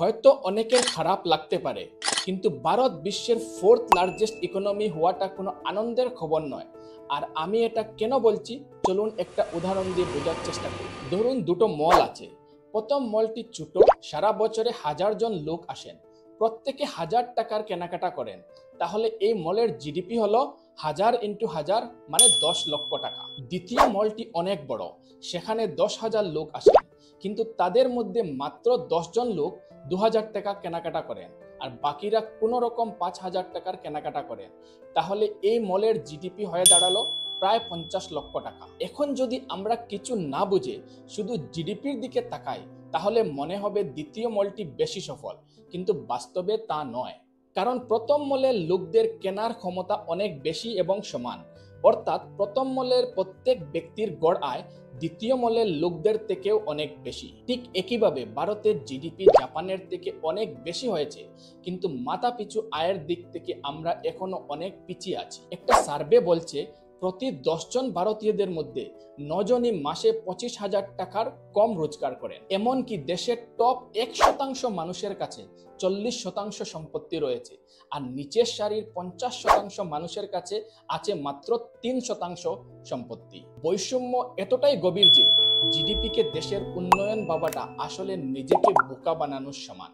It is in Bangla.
হয়তো অনেকের খারাপ লাগতে পারে, কিন্তু ভারত বিশ্বের 4th লার্জেস্ট ইকোনমি হওয়াটা কোনো আনন্দের খবর নয়। আর আমি এটা কেন বলছি, চলুন একটা উদাহরণ দিয়ে বোঝার চেষ্টা করি। ধরুন দুটো মল আছে। প্রথম মলটি ছোট, সারা বছরে 1000 জন লোক আসেন, প্রত্যেকে 1000 টাকার কেনাকাটা করেন। তাহলে এই মলের জিডিপি হলো 1000 ইন্টু 1000 মানে 10 লক্ষ টাকা। দ্বিতীয় মলটি অনেক বড়, সেখানে 10,000 লোক আসেন, কিন্তু তাদের মধ্যে মাত্র 10 জন লোক 2000 টাকা কেনাকাটা করেন আর বাকিরা কোনো রকম 5000 টাকার কেনাকাটা করেন। তাহলে এই মলের জিডিপি হয়ে দাঁড়ালো প্রায় 50 লক্ষ টাকা। এখন যদি আমরা কিছু না বুঝে শুধু জিডিপির দিকে তাকাই, তাহলে মনে হবে দ্বিতীয় মলটি বেশি সফল, কিন্তু বাস্তবে তা নয়। কারণ প্রথম মলের লোকদের কেনার ক্ষমতা অনেক বেশি এবং সমান, অর্থাৎ প্রথম মলের প্রত্যেক ব্যক্তির গড় আয় দ্বিতীয় মলের লোকদের থেকেও অনেক বেশি। ঠিক একইভাবে ভারতের জিডিপি জাপানের থেকে অনেক বেশি হয়েছে, কিন্তু মাথা পিছু আয়ের দিক থেকে আমরা এখনো অনেক পিছিয়ে আছি। একটা সার্ভে বলছে প্রতি 10 জন ভারতীয়দের মধ্যে 9 জনই মাসে 25,000 টাকার কম রোজগার করেন। এমনকি দেশের টপ 1% মানুষের কাছে 40% সম্পত্তি রয়েছে, আর নিচের সারির 50% মানুষের কাছে আছে মাত্র 3% সম্পত্তি। বৈষম্য এতটাই গভীর যে জিডিপি কে দেশের উন্নয়ন ভাবাটা আসলে নিজেকে বোকা বানানোর সমান।